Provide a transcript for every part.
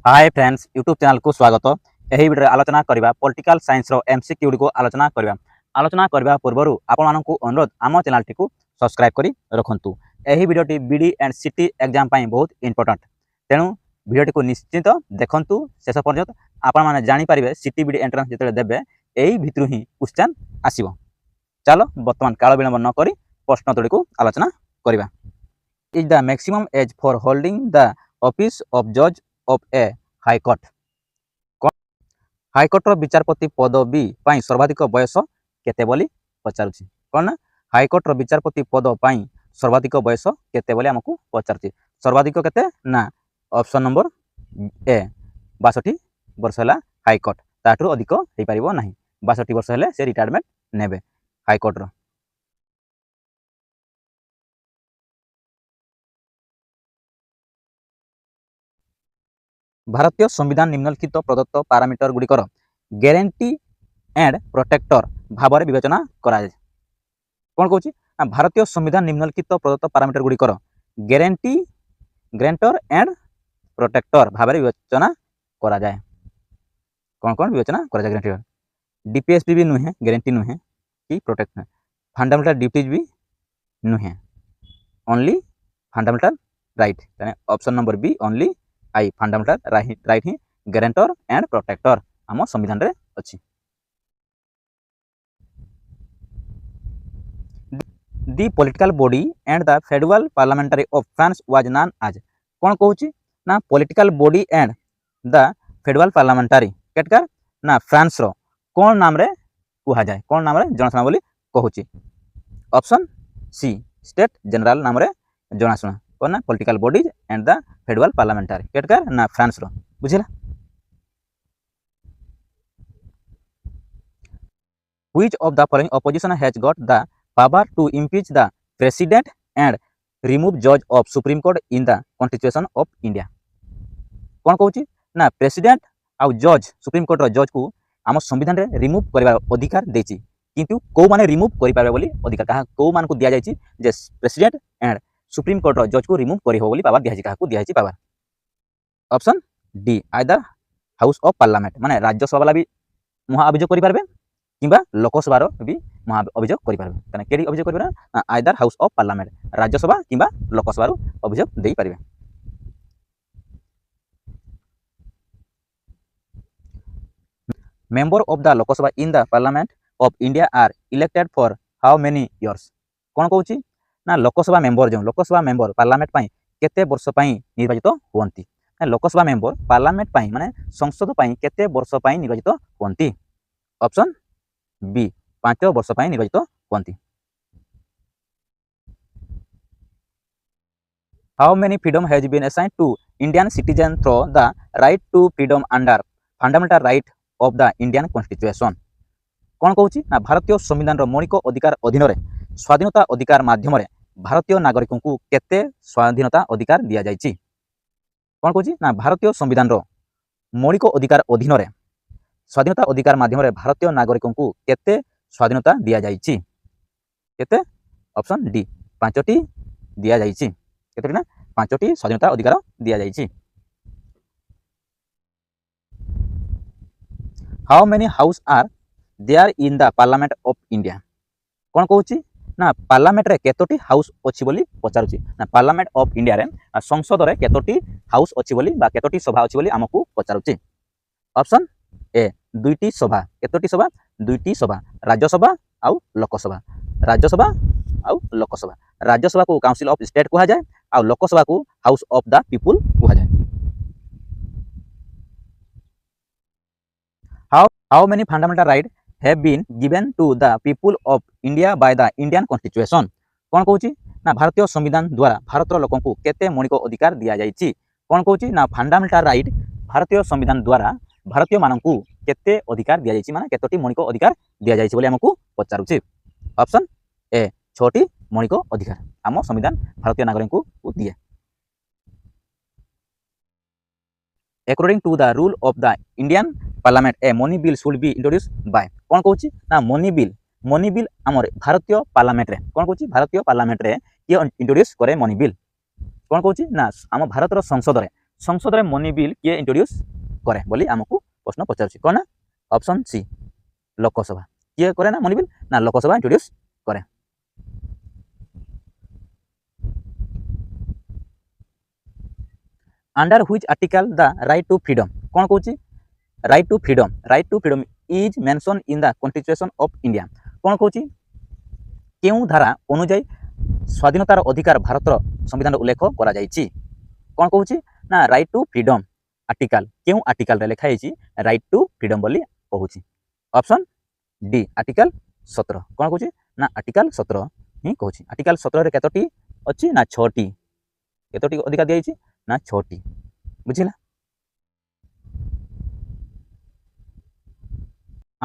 Hi friends YouTube channel को स्वागत। यही वीडियो आलोचना करबा पॉलिटिकल साइंस रो एमसीक्यू को आलोचना करबा पूर्व आपण मानकु अनुरोध आम चैनल टी को सब्सक्राइब करी रखंतु। यही video T BD and CT exam पाई बहुत इंपोर्टेंट, तेणु वीडियो को निश्चित देखंतु शेष पर्यंत आपण माने जानि परिबे सिटी बीडी एंट्रेंस जेते देबे एही भितरु ही क्वेश्चन आसीबो। चलो वर्तमान काल विलंब न करी प्रश्न तोड़ी को आलोचना करबा। Is the maximum age for holding the office of जज ऑफ ए हाईकोर्ट। हाईकोर्ट विचारपति पदवी पाई सर्वाधिक बयस केते बोली पचारुछि। कौन ना हाईकोर्ट विचारपति पद पाई सर्वाधिक बयस केते बोली हमकु पचारुछि। सर्वाधिक केते ना ऑप्शन नंबर ए 62 वर्ष है हाईकोर्ट, ताठू अधिक हो पारिबो नाही। 62 वर्ष हेले से रिटायरमेंट नेबे हाईकोर्ट रो। भारतीय संविधान निम्नलिखित प्रदत्त पारामीटर गुड़िकर ग्यारंटी एंड प्रोटेक्टर भाव में विवेचना कराए। कौन कौन भारतीय संविधान निम्नलिखित प्रदत्त पारामीटर गुड़िकर ग्यारंटर एंड प्रोटेक्टर भाव में विवेचना करा जाए। कौन कौन विवेचना करा जाए? ग्यारंटी डीपीएसपी भी नुहे, ग्यारंटी नुहे कि प्रोटेक्ट नुहे, फंडामेंटल ड्यूटीज भी नुहे, only fundamental right. Option number B only I fundamental right ही ग्यारंटर एंड प्रोटेक्टर आम संविधान रे अछि। The political body and the federal parliamentary of France was known as. कौन कहूची ना political body and the federal parliamentary केटकर ना फ्रांस रो कौन नाम रे कुहा जाए? कौन नाम रे जनाशुना बोली कहूची? ऑप्शन सी स्टेट जनरल नाम रे जनाशुना। कौन ना political bodies and the federal parliamentary केटकर ना फ्रांस रो। बुझिला? Which of the following opposition has got the power to impeach the president and remove judge of Supreme Court in the Constitution of India? कौन कहूची ना president आउ जज supreme court रो जज को आम संविधान रे रिमूव करबा अधिकार देछि, किंतु को माने रिमूव करि पाबे बोली अधिकार कहा को मान को दिया जायछि जे प्रेसिडेंट एंड सुप्रीम कोर्ट रो जज को रिमूव करि हो बोली पावर दिया जायछि। कहा को दिया जायछि power? Option D either house of parliament माने राज्यसभा वाला भी महा अभियोग करि पारबे किंबा लोकसभा भी महा अभियोग करि पारबे। तने केडी अभियोग करि पारबे? Either house of parliament Rajya Sabha किंबा लोकसभा अभियोग देई पारबे। Member of the Lok Sabha in the parliament of India are elected for how many years? कौन कहूची ना लोकसभा मेंबर जो लोकसभा मेंबर पार्लियामेंट पाई केते वर्ष पाई निर्वाचित होंती? लोकसभा मेंबर पार्लियामेंट पाई माने संसद पाई केते वर्ष पाई निर्वाचित होंती? ऑप्शन बी 5 वर्ष पाई निर्वाचित होंती। How many freedom has been assigned to Indian citizen through the right to freedom under fundamental right of the Indian constitution? कौन कहूची ना भारतीय संविधान रो मौलिक अधिकार अधीन रे स्वाधीनता अधिकार माध्यम रे भारतीय नागरिकों को केते स्वाधीनता अधिकार दिया जायछि? कौन कहूची ना भारतीय संविधान रो मौलिक अधिकार अधीन रे स्वाधीनता अधिकार माध्यम रे भारतीय नागरिकों को केते स्वाधीनता दिया जायछि? केते? ऑप्शन डी 5टी दिया जायछि। केते ना 5टी स्वाधीनता अधिकार दिया जायछि। How many house are there in the parliament of India? कौन कहूची ना पार्लियामेंट रे केतोटी हाउस अछि बोली पचारुची? ना पार्लियामेंट ऑफ इंडिया रे संसद रे केतोटी हाउस अछि बोली बा केतोटी सभा अछि बोली हमकु पचारुची? ऑप्शन ए 2टी सभा। केतोटी सभा? 2टी सभा, राज्यसभा आउ लोकसभा। राज्यसभा आउ लोकसभा। राज्यसभा को काउंसिल ऑफ स्टेट कहा जाए आउ लोकसभा को हाउस ऑफ द पीपुल कहा जाए। How many fundamental right have been given to the people of India by the Indian constitution? कौन कहूची ना भारतीय संविधान द्वारा भारतर लोकों को केते मौलिक अधिकार दिया जायछि? कौन कहूची ना फंडामेंटल राइट भारतीय संविधान द्वारा भारतीय मानकु केते अधिकार दिया जायछि माने केतोटी मौलिक अधिकार दिया जायछि बोली हमकु पचारुछि? ऑप्शन ए 6टी मौलिक अधिकार आम संविधान भारतीय नागरिकों को दिए। According to the rule of the Indian Parliament, a money bill should be introduced by? कौन कहूची ना मनी बिल आमर भारतीय पार्लियामेंट रे कौन कहूची भारतीय पार्लियामेंट रे किए इंट्रोड्यूस करे मनी बिल? कौन कहूची ना आम भारत संसद रे संसद रे मनी बिल किए इंट्रोड्यूस करे बोली आमको प्रश्न पचारुछि कोन ना ऑप्शन सी लोकसभा किए करे ना मनी बिल ना लोकसभा इंट्रोड्यूस करे under which article the right to freedom cone कहूछि right to freedom is mention in the constitution of India कोन कहूछि केउ धारा अनुଯାयୀ स्वाधीनतार अधिकार भारतर संविधान उल्लेख करा जायछि कोन कहूछि ना राइट टू फ्रीडम आर्टिकल केउ आर्टिकल रे लिखा जायछि राइट टू फ्रीडम बोली कहूछि ऑप्शन डी आर्टिकल 17 कोन कहूछि ना आर्टिकल 17 ही कहूछि आर्टिकल 17 रे केतोटी अछि ना 6टी केतोटी अधिकार दिया जायछि ना 6टी बुझिला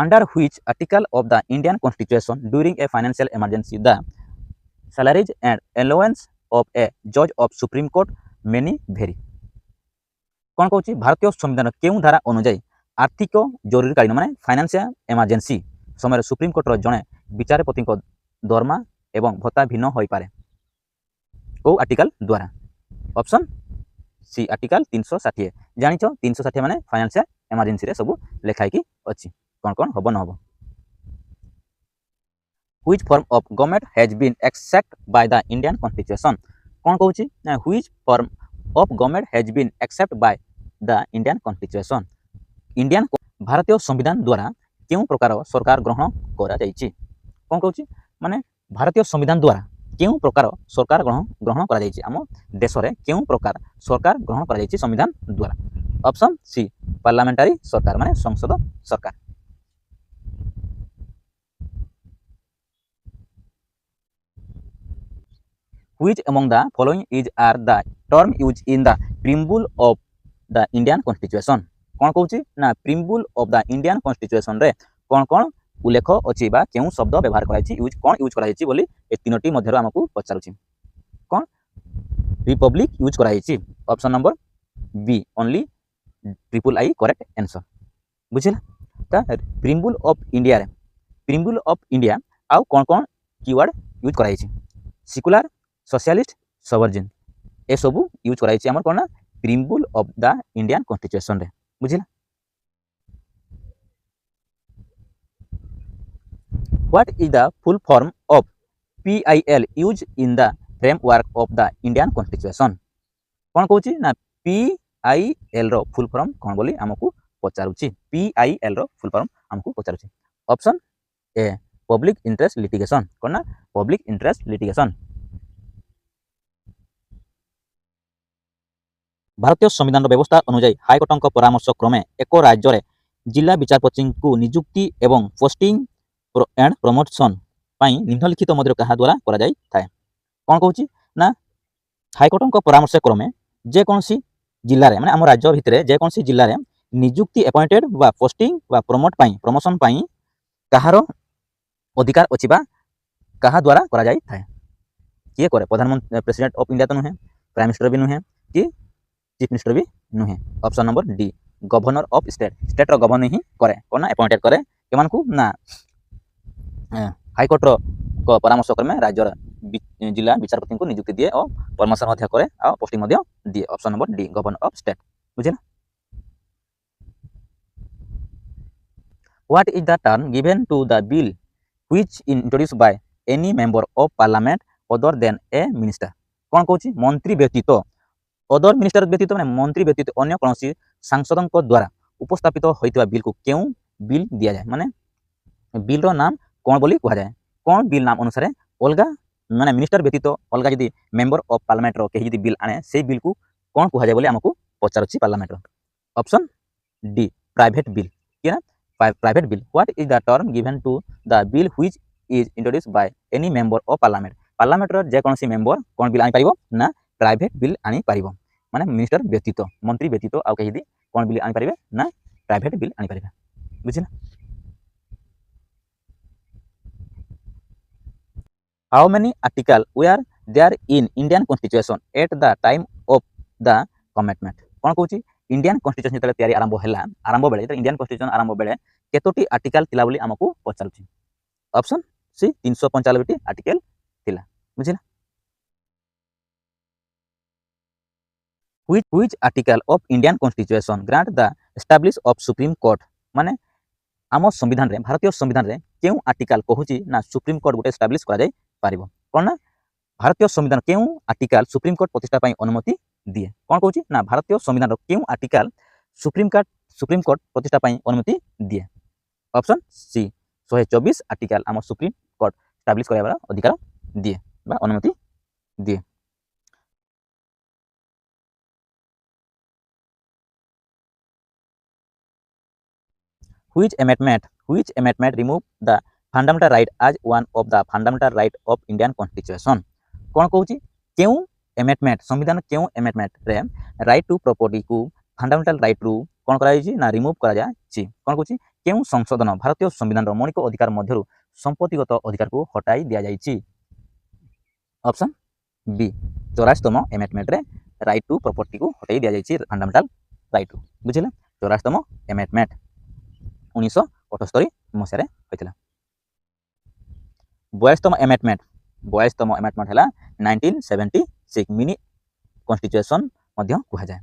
under which article of the Indian Constitution during a financial emergency the salaries and allowance of a judge of Supreme Court many vary कौन कहूँ भारतीय संविधान केउ धारा अनुଯାयी आर्थिक जरूरीकालीन माने फाइनेंशियल इमरजेंसी समय सुप्रीम कोर्टर जड़े विचारपति दरमा एवं भत्ता भिन्न हो पारे कौ आर्टिकल द्वारा ऑप्शन सी आर्टिकल 360 जानिछ 360 माने फाइनेंशियल इमरजेंसी रे सब लिखाई की अछि कौन कौन हम न हम which form of government has been accept by the Indian constitution कौन कहूँ which form of government has been accept by the Indian constitution Indian भारतीय संविधान द्वारा केउ प्रकार सरकार ग्रहण करा जायछि कौन कहूँ माने भारतीय संविधान द्वारा केउ प्रकार सरकार ग्रहण करा जायछि आम देश रे केउ प्रकार सरकार ग्रहण करा जायछि संविधान द्वारा ऑप्शन सी पार्लियामेंटारी सरकार माने संसद सरकार which among the following is are the term used in the preamble of the Indian Constitution कौन कहूँ ना preamble of the Indian Constitution रे कौन कौन उल्लेख अछि बा केउ शब्द व्यवहार कराइछि यूज कौन यूज कराइछि बोली ए तीनोटी मध्यरो हमकु पचारुछि कौन रिपब्लिक यूज कराइछि option number B only triple I correct answer बुझिला ता प्रिम्बल ऑफ इंडिया रे प्रिम्बल ऑफ इंडिया आउ कौन कौन कीवर्ड यूज कराइछि सेक्युलर सोशलिस्ट सवर्जिन ए सब यूज कराइछि हमर कोन ना preamble of the Indian constitution रे बुझिला What is the full form of PIL used in the framework of the Indian Constitution? कौन कहूँ ना PIL रो फुल फॉर्म कौन बोली हमको पचारुछि PIL रो फुल फॉर्म हमको पचारुछि option A public interest litigation कौन ना पब्लिक इंटरेस्ट लिटिगेशन भारतीय संविधान व्यवस्था अनुଯାयी हाईकोर्ट परामर्श क्रमे एक राज्य रे जिला विचारपति को नियुक्ति एवं पोस्टिंग एंड प्रमोशन निम्नलिखित मध्य क्या द्वारा करा जाय थाए कौन कहूँ ना हाईकोर्ट परामर्श क्रमे जेकोसी जिले में आम राज्य भितर जेकोसी जिले में नियुक्ति अपॉइंटेड बा पोस्टिंग बा प्रमोट प्रमोशन कहार अधिकार अच्छी क्या द्वारा करा जाय थाए किए करे प्रधानमंत्री प्रेसिडेंट ऑफ इंडिया तो नुहे प्राइम मिनिस्टर भी नुहे कि चीफ मिनिस्टर भी नुहे option number D governor of state रो गवर्नर ही करे कौन ना अपॉइंटेड करे केमान को ना हाईकोर्ट रो परामर्श क्रमे राज्य जिला विचारपति को नियुक्ति दिए और प्रमोशन करे और पोस्टिंग दिए option number D governor of state बुझे ना what is the term given to the bill which introduce by any member of parliament other then a minister कौन कहूँ मंत्री व्यतीत अदर मिनिस्टर व्यतीत माने मंत्री व्यतीत अन्य कौन सांसद द्वारा उपस्थापित होइतबा बिल को केउ बिल दिया जाए माने बिल रो नाम कौन बोली कह जाए कौन बिल नाम अनुसार अलग माने मिनिस्टर व्यतीत अलग जदि मेंबर ऑफ पार्लियामेंट रो केही जदि बिल आने से बिल को कौन कह जाए बोली हमको पचारुछि पार्लियामेंट रो ऑप्शन डी प्राइवेट बिल कि ना private bill what is the term given to the bill which is introduced by any member of parliament रो जे कोनसी मेंबर कौन बिल आनी पारिबो ना प्राइवेट बिल आनी पारिबो माने मिनिस्टर व्यतीत मंत्री व्यतीत आउ केही जदि कौन बिल आनी पारिबे ना प्राइवेट बिल आनी पारिबे बुझिना How many articles were there in Indian Constitution at the time of the commitment? कौन कहूँ इंडियन कॉन्स्टिट्यूशन जो तैयारी आरंभ बेले इंडियन कॉन्स्टिट्यूशन आरंभ बेले केतोटी आर्टिकल थिला बोली हमको पचारुछि ऑप्शन सी 395 आर्टिकल थिला बुझिला which article of Indian constitution grant the establish of Supreme Court माने आम संविधान रे भारतीय संविधान रे केउ आर्टिकल कहूची ना सुप्रीम कोर्ट गोटे एस्टाब्लिश करा जाय पारिबो कोन ना भारतीय संविधान केउ आर्टिकल सुप्रीम कोर्ट प्रतिष्ठा पई अनुमति दिए कोन कहूची ना भारतीय संविधान रो केउ आर्टिकल सुप्रीम कोर्ट प्रतिष्ठा पई अनुमति दिए ऑप्शन सी 124 आर्टिकल आम सुप्रीम कोर्ट एस्टाब्लिश करबा अधिकार दिए बा अनुमति दिए। Which amendment remove the fundamental right as one of the fundamental right of Indian constitution कौन कहूची केउ amendment संविधान केउ amendment रे right to property को fundamental right रू कौन करा जायछि ना रिमूव करा जायछि कौन कहूची केउ संशोधन भारतीय संविधान रो मौलिक अधिकार मध्यरु संपत्तिगत अधिकार को हटाई दिया जायछि ऑप्शन बी 84तम amendment रे right to property को हटाई दिया जायछि fundamental right रू बुझिला 84तम amendment 1978 मसीह होता 42तम एमेंडमेंट है 1976 मिनी कॉन्स्टिट्यूशन कह जाए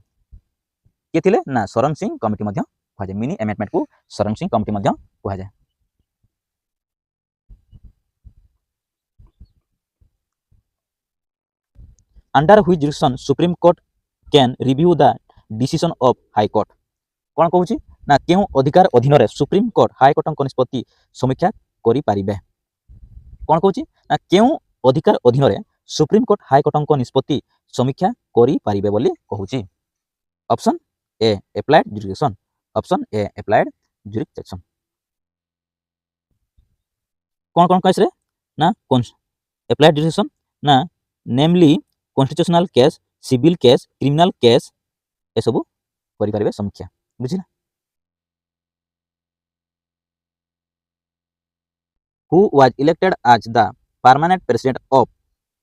किए थिले ना शरण सिंह कमिटी कह जाए मिनी एमेंडमेंट को शरण सिंह कमिटी कह जाए। Under which jurisdiction supreme court can review the decision of high court कौन कहूची ना केउ अधिकार अधीन रे सुप्रीम कोर्ट हाई कोर्ट निष्पत्ति समीक्षा करि पारिबे कौन कहूची ना केउ अधिकार अधीन रे सुप्रीम कोर्ट हाई कोर्ट निष्पत्ति समीक्षा करि पारिबे बोली कहूची option A applied jurisdiction option A applied jurisdiction कौन कौन कैसे ना कौन एप्लाइड जुरिसडिक्शन ना namely constitutional case civil case criminal case ए सब करि पारिबे समीक्षा बुझिला। Who was elected as the permanent president of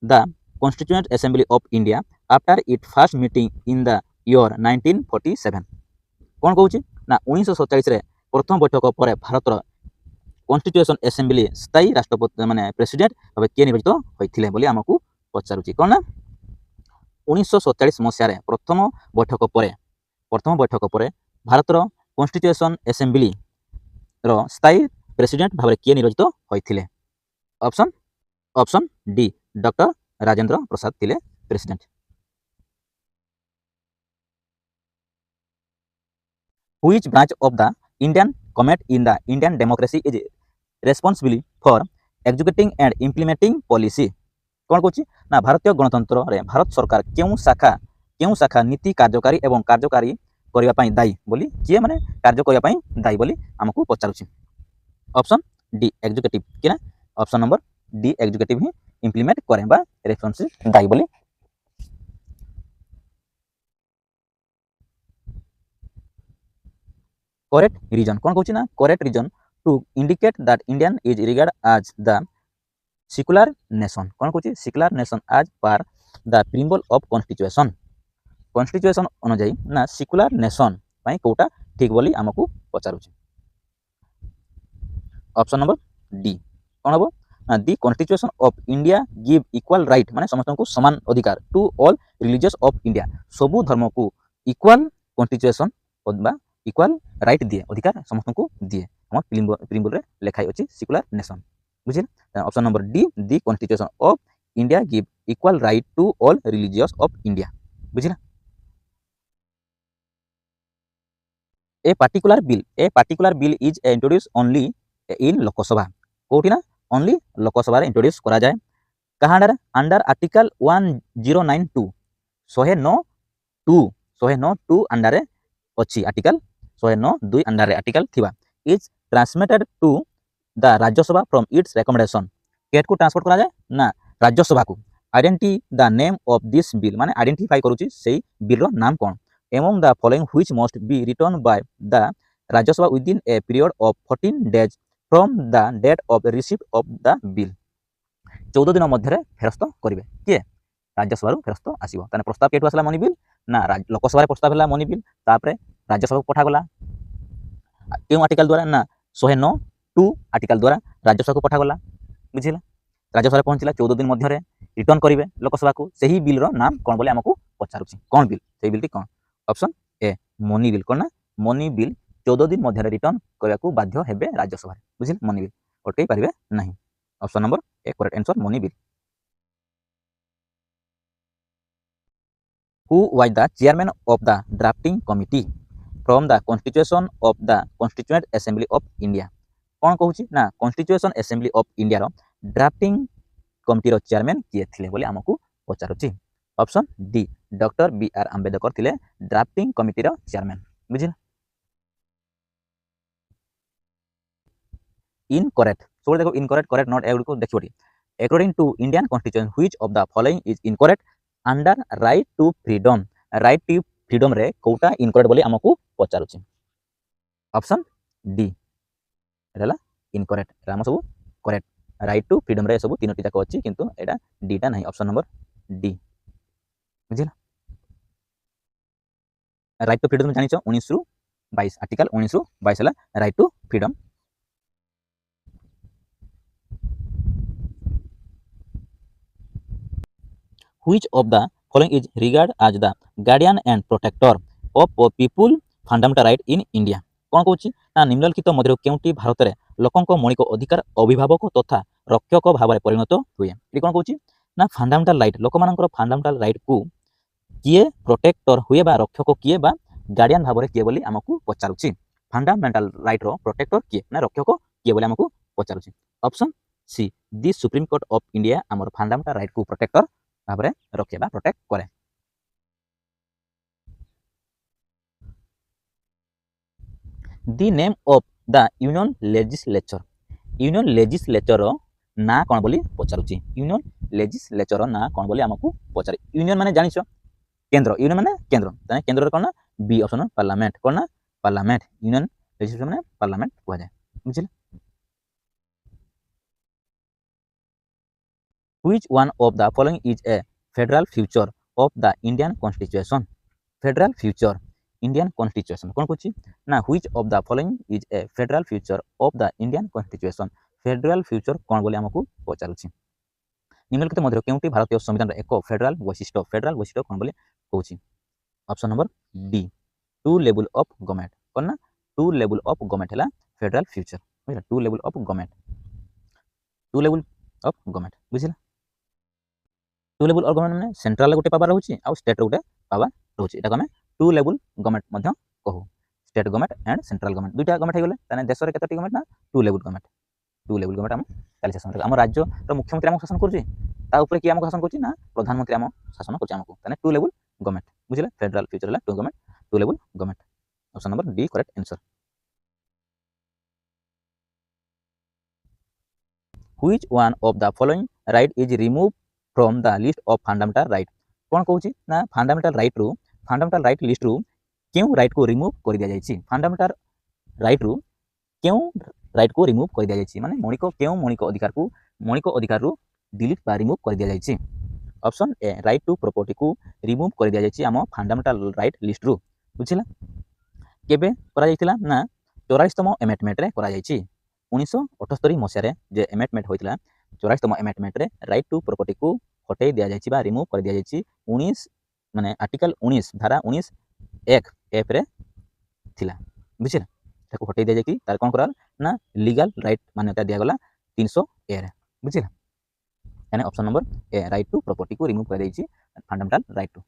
the Constituent Assembly of India after its first meeting in the year 1947 कौन कहूची ना 1947 रे प्रथम बैठक पर भारत कॉन्स्टिट्यूशन असेंबली स्थायी राष्ट्रपति माने प्रेसिडेंट भाबे के निर्वाचित होइथिले बोली हमकु पचारुची कोन ना 1947 मसिया रे प्रथम बैठक पर भारत कॉन्स्टिट्यूशन असेंबली रो स्थायी प्रेसिडेंट भाबे किए निर्वाचित होइथिले option D doctor Rajendra Prasad थिले president. Which branch of the Indian government in the Indian democracy is responsible for executing and implementing policy कौन कहूची ना भारतीय गणतंत्र रे भारत सरकार केउ शाखा नीति कार्यकारी एवं कार्यकारी करबा पई दायी बोली किए माने कार्य करबा पई दायी बोली हमकु पचारुची ऑप्शन डी एग्जीक्यूटिव किना ऑप्शन नंबर डी एग्जीक्यूटिव ही इंप्लीमेंट करे बा रेस्पॉन्सिबल दायी बोली। करेक्ट रीजन कौन कहूची ना correct reason to indicate that Indian is regard as the secular nation कौन कहूची secular nation as per the preamble of constitution अनुଯାयी ना सेक्युलर नेशन पई कोटा ठीक बोली हमकु पचारुची ऑप्शन नंबर डी कौन हम ना the constitution of India give equal right माने समस्त को समान अधिकार to all religious of India सबु धर्म को इक्वल कॉन्स्टिट्यूशन बा इक्वल राइट दिए अधिकार समस्त को दिए हम प्रिम्बल रे लिखाई अछि secular nation बुझिल option number D the constitution of India give equal right to all religious of India बुझिल। A particular bill is introduce only in Lok Sabha कोठी ना ओनली लोकसभा रे इंट्रोड्यूस करा जाए कहां अंडर आर्टिकल 1092 109(2) अंडर अच्छी आर्टिकल 109(2) अंडर रे article थिबा is transmitted to the Rajya Sabha from its recommendation cat को ट्रांसपोर्ट करा जाए ना राज्यसभा को identity the name of this bill माने आइडेंटिफाई करूची सेही बिल रो नाम कोन among the following which must be written by the Rajya Sabha within a period of 14 days from the date of receipt of the bill 14 दिन मध्य फेरस्त करिवे के राज्यसभा रु फेरस्त आसीबो ताने प्रस्ताव केटु आसला मनी बिल ना लोकसभा रे प्रस्ताव हला मनी बिल तापरे राज्यसभा को पठा गला केउ आर्टिकल द्वारा ना 109(2) आर्टिकल द्वारा राज्यसभा को पठा गला बुझिला राज्यसभा पहुंचला 14 दिन मध्य रिटर्न करिवे लोकसभा को सही बिल रो नाम कोन बोले हमकु पचारुची कोन बिल से बिलटी कौन ऑप्शन ए मनी बिल कौन ना मनी बिल 14 दिन मध्य रिटर्न करने बाध्य हेबे राज्यसभा बुझिल मनी बिल अटकई पारे ना option number A correct answer money bill who was the chairman of the drafting committee from the constitution of the constituent assembly of India कौन कहूँ ना कॉन्स्टिट्यूशन असेंबली ऑफ इंडिया रो ड्राफ्टिंग कमिटी चेयरमैन किए थे बोली आमको पचारुची option D doctor B R Ambedkar थिले ड्राफ्टिंग कमिटी चेयरमैन बुझिल इनकरेक्ट सब देखो इनकरेक्ट करेक्ट नॉट एवरी को देखो according to Indian constitution which of the following is incorrect under right to freedom रे कोटा इनकरेक्ट बोली आमको पचारुची ऑप्शन डी एला इनकरेक्ट आम सब करेक्ट राइट टू फ्रीडम रे सब तीनोटी जाक अच्छी किंतु एटा डीटा नहीं ऑप्शन नंबर डी बुझिल राइट टू फ्रीडम जानिछ 19 रु 22 आर्टिकल 19 रु 22 हला right to freedom which of the following is regard as the guardian and protector of people fundamental right in India कौन कहूँ ना निम्नलिखित मध्य केउटी भारत में लोकों मौलिक अधिकार अभिभावक तथा रक्षक भाव परिणत हुए ये कौन कहूँ ना फंडामेंटल राइट लोक मानकर फंडामेंटल राइट को किए प्रोटेक्टर हुए बा रक्षक किए बा गार्डियन भाव में किए बोली आमको पचारुची फंडामेंटल राइट रो प्रोटेक्टर किए ना रक्षक किए बोली आमको पचारुची option C the supreme court of India आमर फंडामेंटल राइट को प्रोटेक्टर भाव में रखे बा प्रोटेक्ट करे the name of the union legislature ना कौन बोली पचारुची यूनियन लेजिस्लेचर ना कौन बोली आमको पचार यूनियन माने जानिछ केंद्र यूनियन माने केंद्र ताने केंद्र कौन ना बी ऑप्शन पार्लियामेंट कौन ना पार्लियामेंट यूनियन लेजिस्लेचर माने पार्लियामेंट कह जाए बुझिल which one of the following is a federal future of the Indian constitution federal future Indian constitution कौन कहूँ ना which of the following is a federal future of the Indian constitution federal future कौन बोली आमको पचारुची निम्नलिखित मध्य केउटी भारतीय संविधान एक फेडरल वैशिष्ट्य कौन बोली कहूँ option number D two level of government कौन ना टू लेवल ऑफ गवर्नमेंट है फेडरल फ्यूचर बुझा टू लेवल ऑफ गवर्नमेंट बुझा टू लेवल ऑफ गवर्नमेंट में सेंट्रल गोटे पावर रोचे आ स्टेट गोटे पावर रोचे एटा आम टू लेवल गवर्नमेंट मध्य कहू state government and central government दुईटा गवर्नमेंट हो गले ताने देश रे केतोटी गवर्नमेंट ना टू लेवल गवर्नमेंट आम ताली शासन आम राज्य मुख्यमंत्री आम शासन करुचे ता ऊपर किए आमको शासन करुचे ना प्रधानमंत्री आम शासन करुचे आमको ताने टू लेवल गवर्नमेंट बुझिले फेडरल फ्यूचर है two level government option number D correct answer which one of the following right is remove from the list of fundamental right कौन कहूँ ना फंडामेंटल राइट लिस्ट रु क्यों राइट को remove कर दिया जाइए फंडामेंटल राइट रु क्यों राइट को रिमूव कर दिया जाइए माने मौलिक अधिकार रु डिलीट बा रिमूव कर दिया जाइए option A right to property को रिमूव कर दिया जाइए आम फंडामेंटल राइट लिस्ट रु बुझिला केबे करा जाइतिला ना 44तम एमेंडमेंट रे करा जाइए 1978 मसिया जे एमेंडमेंट होइतिला 44तम एमेंडमेंट रे राइट टू प्रॉपर्टी को हटे दिया जाइए बा रिमूव कर दिया जाइए 19 माने आर्टिकल 19 धारा 19 एक एफ रे थिला बुझिला ताको हटे दिया जाइए तार कोन करा ना लीगल राइट मान्यता दिया गला 300 ए रे बुझिला यानी option number A right to property को रिमूव कर दिया fundamental right to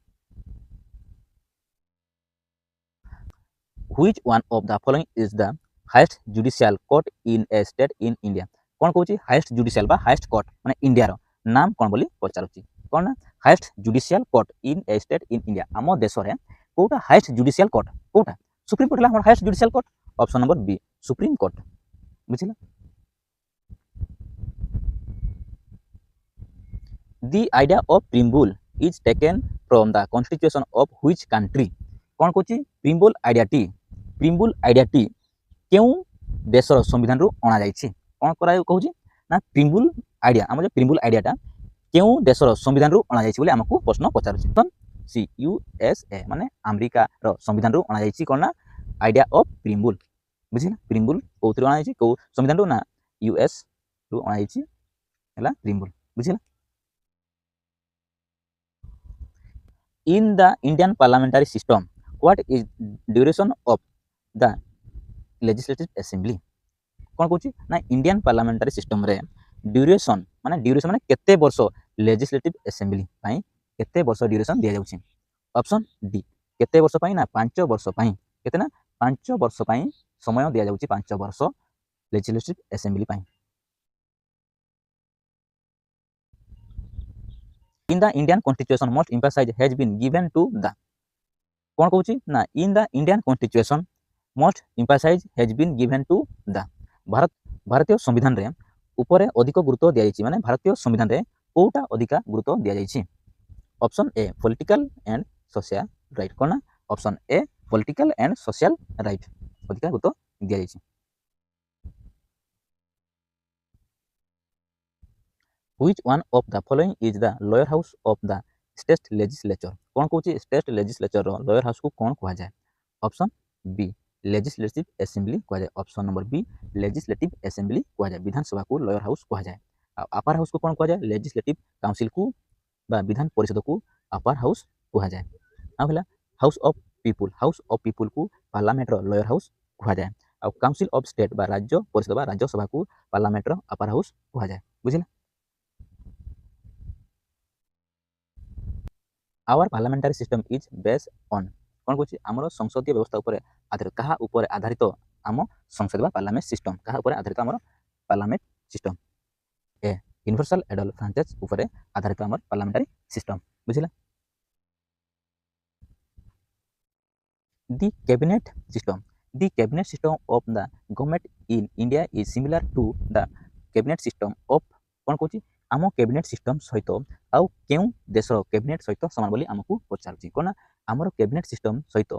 which one of the following is the highest judicial court in a state in India कौन कहूँ हाईएस्ट जुडिशियल बा हाईएस्ट कोर्ट माने इंडिया रो नाम कौन बोली पचारुची कौन ना highest judicial court in a state in India आम देश रे कोटा हाईएस्ट जुडिशियल कोर्ट कोटा सुप्रीम कोर्ट है highest judicial court option number B supreme court बुझिला the idea of preamble is taken from the constitution of which country कौन कहूँ प्रिम्बुल idea T क्यों देशर संविधान रु अणा जाइए कौन करा कहूँ ना प्रिम्बुल आइडिया आम जो प्रिम्बुल आइडियाटा क्यों देशर संविधान रु अणा जाइए आमको प्रश्न पचार सी यूएसए माने अमेरिका संविधान रु अणा जाइए कौन ना आइडिया ऑफ प्रिम्बुल बुझिला प्रिम्बुल कौन अणा जाइए कौ संविधान रु ना यूएस रु अणा जाइए प्रिम्बुल बुझिला in the Indian parliamentary system, what is duration of the legislative assembly? कौन कहूँ ना इंडियन पार्लियामेंटारी सिस्टम रे ड्यूरेशन माने केते वर्ष लेजिस्लेटिव असेंबली पई केते वर्ष ड्यूरेशन दिया जाउछि ऑप्शन डी केते वर्ष पई ना 5 वर्ष पई केते ना 5 वर्ष पई समय दिया जाउछि 5 वर्ष लेजिस्लेटिव असेंबली पई in the Indian constitution most emphasise has been given to the कौन कहूँ ना in the Indian constitution most emphasise has been given to the भारतीय संविधान रे उपरे अधिक गुरुत्व दिया जाइछि माने भारतीय संविधान रे कोटा अधिका गुरुत्व दिया जाइछि option A political and social right कोना option A political and social right अधिका गुरुत्व दिया जाइछि which one of the following is the lower house of the state legislature कौन कहूँ स्टेट लेजिस्लेचर रो लोअर हाउस को कौन कहा जाए ऑप्शन बी लेजिस्लेटिव असेंबली कहा जाए option number B legislative assembly कहा जाए विधानसभा को लोअर हाउस कहा जाए अपर हाउस को कौन कहा जाए लेजिस्लेटिव काउंसिल को बा विधान परिषद को अपर हाउस कहा जाए आला हाउस ऑफ पीपुल को पार्लियामेंट रो लोअर हाउस कहा जाए और काउंसिल ऑफ स्टेट बा राज्य परिषद बा राज्यसभा को पार्लियामेंट रो अपर हाउस कहा जाए बुझिला our parliamentary system is based on कौन कहूँ आमर संसदीय व्यवस्था उपर आधारित क्या उपर आधारित आम संसद बा पार्लियामेंट सिस्टम क्या उपर आधारित आमर पार्लियामेंट सिस्टम ए यूनिवर्सल एडल फ्रांचाइज उपर आधारित आमर पार्लियामेंटारी सिस्टम बुझिला the cabinet system of the government in India is similar to the cabinet system of कौन कहूँ आम कैबिनेट सिस्टम सहित आउ केउ देशर कैबिनेट सहित सामान बोली आमको पचारुछि कोना आमर कैबिनेट सिस्टम सहित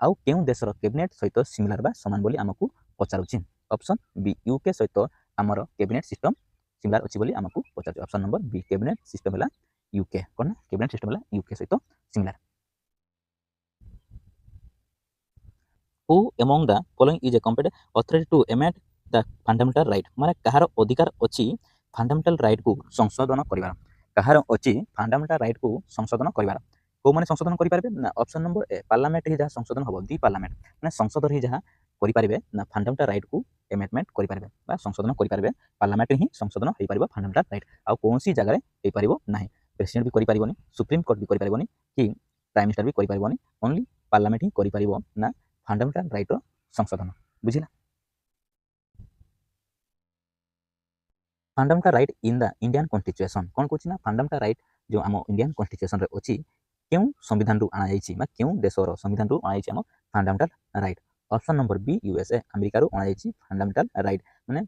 आउ केउ देशर कैबिनेट सहित सिमिलर बा सामान बोली आमको पचारुछि ऑप्शन बी यूके सहित आमर कैबिनेट सिस्टम सिमिलर अछि बोली आमको पचारुछि option number B cabinet system हला यूके कोना कैबिनेट सिस्टम हला यूके सहित similar who among the following is a competent authority to amend the fundamental right माने कहार अधिकार अछि फंडामेंटल राइट को संशोधन करिवार कहार अछि फंडामेंटल राइट को संशोधन करिवार को माने संशोधन करि पारबे ना ऑप्शन नंबर ए पार्लियामेंट ही जहा संशोधन हबो दी पार्लियामेंट माने संसद ही जहा करि पारबे ना फंडामेंटल राइट को अमेंडमेंट करि पारबे बा संशोधन करि पारबे पार्लियामेंट ही संशोधन होई पारबो फंडामेंटल राइट आ कोनसी जगह रे होई पारबो नाही प्रेसिडेंट भी करि पारबोनी सुप्रीम कोर्ट भी करि पारबोनी कि प्राइम मिनिस्टर भी करि पारबोनी ओनली पार्लियामेंट ही करि पारबो ना फंडामेंटल राइट रो संशोधन बुझिला fundamental right in the Indian constitution कौन कहूँ ना फंडामेंटल राइट जो आम इंडियन कॉन्स्टिट्यूशन रे अछि केउ संविधान रु आना जाइछि मा केउ देशर संविधान रु आना जाइछि आम fundamental right option number B USA America रु आना जाइछि फंडामेंटल राइट माने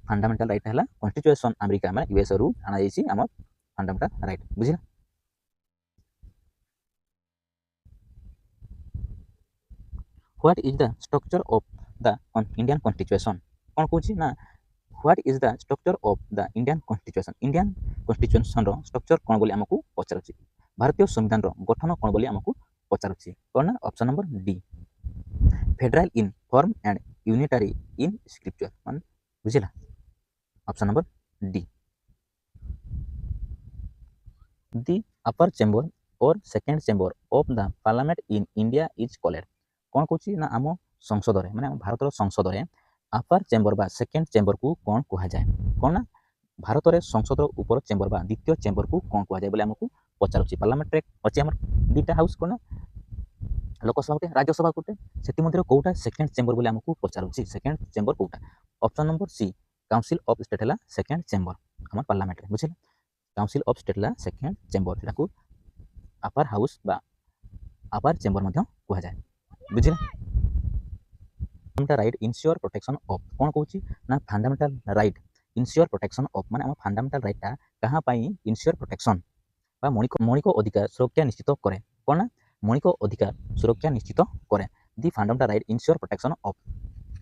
फंडामेंटल राइट हला कॉन्स्टिट्यूशन अमेरिका माने यूएसए रु आना जाइछि आम फंडामेंटल राइट बुझिला what is the structure of the Indian constitution कौन कहूँ ना what is the structure of the Indian constitution रो स्ट्रक्चर कौन बोली आमको पचारुछि भारतीय संविधान रो गठन कौन बोली आमको पचारुछि कौन ना option number D federal in form and unitary in scripture मान बुझिला option number D the upper chamber और second chamber of the parliament in India is called कौन कहूँ ना आम संसद रे माने भारत संसद रे अपर चेंबर बा सेकेंड चेंबर को कौन कहा जाए कौन ना भारत में संसद ऊपर चेंबर बा द्वितीय चेंबर को कौन कहा जाए बोले आमको पचारुछि पार्लियामेंट अच्छे आम दुईटा हाउस कौन लोकसभा गोटे राज्यसभा गोटे से मध्य कौटा सेकेंड चेंबर बोले आमको पचारुछि सेकेंड चेंबर कौटा option number C council of state है सेकेंड चेंबर आम पार्लियामेंट बुझे काउंसिल ऑफ स्टेट है सेकेंड चेंबर यहाँ अपर हाउस बा अपर चेंबर कहा जाए बुझे fundamental right insure protection of कौन कहूँ ना fundamental right insure protection of माने आम फंडामेंटल राइटा कहाँ पाई इनश्योर प्रोटेक्शन बा मौलिक अधिकार सुरक्षा निश्चित करे कौन ना मौलिक अधिकार सुरक्षा निश्चित करे the fundamental right insure protection of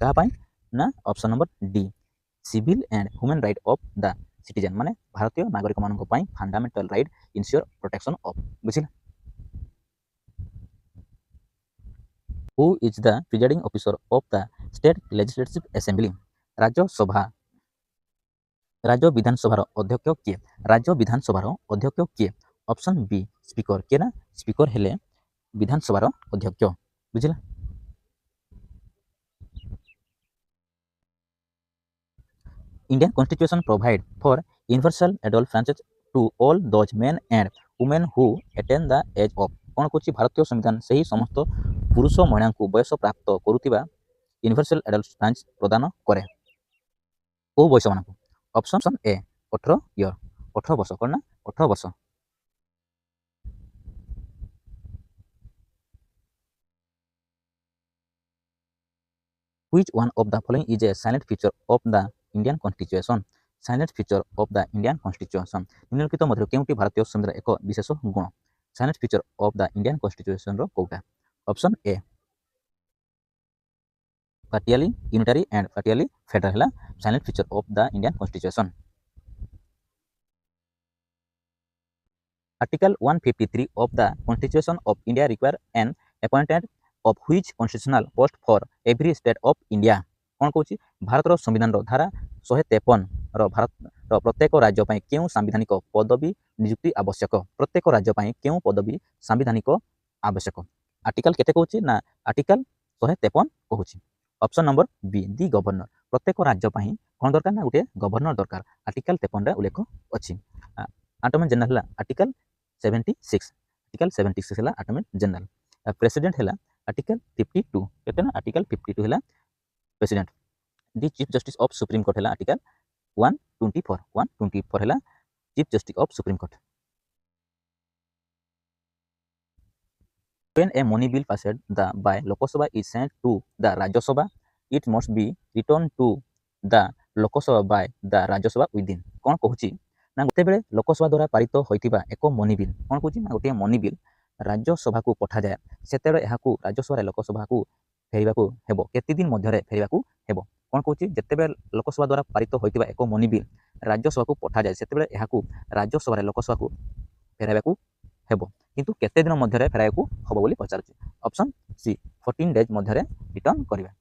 कहाँ पाई ना option number D civil and human right of the citizen माने भारतीय नागरिक मानक पाई fundamental right insure protection of बुझिला Who is the presiding officer of the state legislative assembly राज्य विधानसभा अध्यक्ष किए राज्य विधानसभा अध्यक्ष किए ऑप्शन बी स्पीकर किए ना स्पीकर हेले विधानसभा अध्यक्ष बुझिला। Indian constitution provide for universal adult franchise to all those men and women who attain the age of कौन कौन भारतीय संविधान से ही समस्त पुरुष महिला को बयस प्राप्त करुवा यूनिवर्सल एडल्ट फ्रांचाइज प्रदान करे को बयस मान ऑप्शन ए 18 ईयर 18 वर्ष कौन ना 18 वर्ष। Which one of the following is a silent feature of the Indian Constitution? Silent feature of the Indian Constitution निम्नलिखित मध्य केउंटी भारतीय संविधान एक विशेष गुण silent feature of the Indian constitution रो कोटा option A partially unitary and partially federal हला silent feature of the Indian constitution. Article 153 of the Constitution of India require an appointed of which constitutional post for every state of India कौन कहूँ भारत संविधान धारा 153 भारत प्रत्येक राज्य पर क्यों सांविधानिक पदवी नियुक्ति आवश्यक प्रत्येक राज्य पर क्यों पदवी सांविधानिक आवश्यक आर्टिकल केते कहूँ ना आर्टिकल 153 कहूँ option number be the governor प्रत्येक राज्य पर कौन दरकार ना गोटे गवर्नर दरकार आर्टिकल 53 उल्लेख अच्छी। अटॉर्नी जनरल है आर्टिकल 76 आर्टिकल 76 है अटॉर्नी जनरल प्रेसिडेंट है आर्टिकल 52 केते ना आर्टिकल 52 है president the chief justice of supreme court है आर्टिकल 124 है chief justice of supreme court. When a money bill passed by Lok Sabha is sent to the Rajya Sabha, it must be returned to the Lok Sabha by the Rajya Sabha within कौन कहूँ ना गोटे बेले लोकसभा द्वारा पारित होइतिबा एक money bill कौन कहूँ ना गोटे मनी बिल राज्यसभा को पठा जाए सेते राज्यसभा लोकसभा को फेरिबा को हेबो केते दिन मध्यरे फेरिबा को हेबो कौन कहूँ जेते बेले लोकसभा द्वारा पारित होइतिबा एक मनी बिल राज्यसभा को पठा जाए सेते बेले राज्यसभा लोकसभा को फेराइबा को हेबो किंतु केते दिन मध्यरे फेराइबा को हबो बोली पचारछि ऑप्शन सी 14 डेज मध्यरे रिटर्न करबा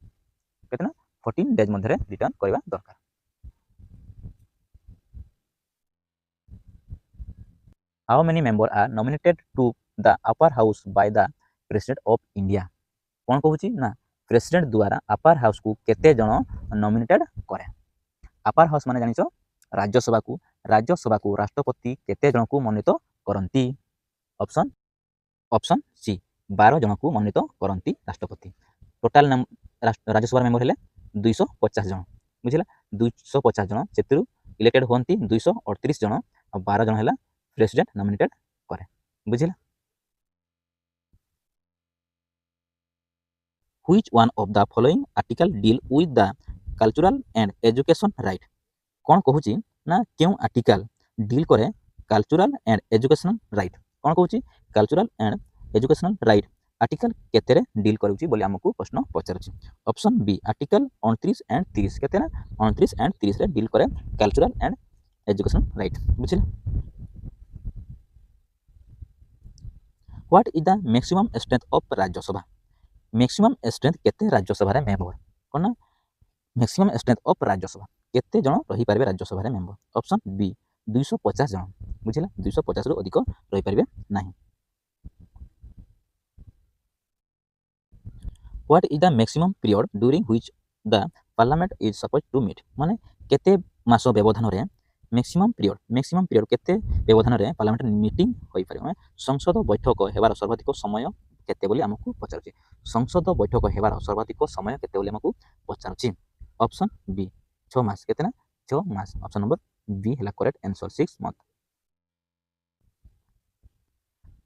केतना 14 डेज मध्यरे रिटर्न करबा दरकार। How many members are nominated to the upper house by the president of India कौन कहूँ ना प्रेसिडेंट द्वारा अपर हाउस को केते जन नॉमिनेटेड करे अपर हाउस माने जानिछो राज्यसभा को राष्ट्रपति केते जन को मनोनीत करंती ऑप्शन सी 12 जन को मनोनीत करंती राष्ट्रपति टोटल राज्यसभा मेंबर हेले 250 जन बुझिला 250 जन सेतिरु इलेक्टेड होंती 238 जन और 12 जन हेला प्रेसिडेंट नॉमिनेटेड करे बुझिला। Which one of the following article deal with the cultural and education right कौन कहूँ ना क्यों आर्टिकल डील करे कल्चरल एंड एजुकेशनल राइट कौन कहूँ cultural and educational right article केते डील करूची बोली हमको प्रश्न पचारुची ऑप्शन बी आर्टिकल 29 एंड 30 केते ना 29 एंड 30 रे डील करे कल्चरल एंड एजुकेशनल राइट बुझिला। What is the maximum strength of Rajya Sabha maximum strength केते राज्यसभा रे मेंबर कोन ना मैक्सिमम स्ट्रेंथ ऑफ राज्यसभा केते जन रही पारबे राज्यसभा रे मेंबर ऑप्शन बी 250 जन बुझिला 250 रु अधिक रही पारबे नाही। What is the maximum period during which the parliament is suppose to meet माने केते मास व्यवधान रे मैक्सिमम पीरियड केते व्यवधान रे पार्लियामेंट मीटिंग होई पारे माने संसद बैठक हेबार सर्वाधिक समय केते बोली हमकु पचारुची संसद बैठक हेबार सर्वाधिक समय केते बोली हमकु पचारुची ऑप्शन बी 6 मास केते ना 6 मास ऑप्शन नंबर बी हैला करेक्ट आंसर 6 मंथ।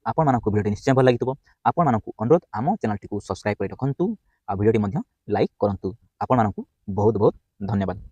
आपण मानकु वीडियो निश्चय भल लागितबो आपण मानकु अनुरोध आम चैनल टी को सब्सक्राइब कर रखंतु आ वीडियो टी मध्ये लाइक करंतु आपण मानकु बहुत बहुत धन्यवाद।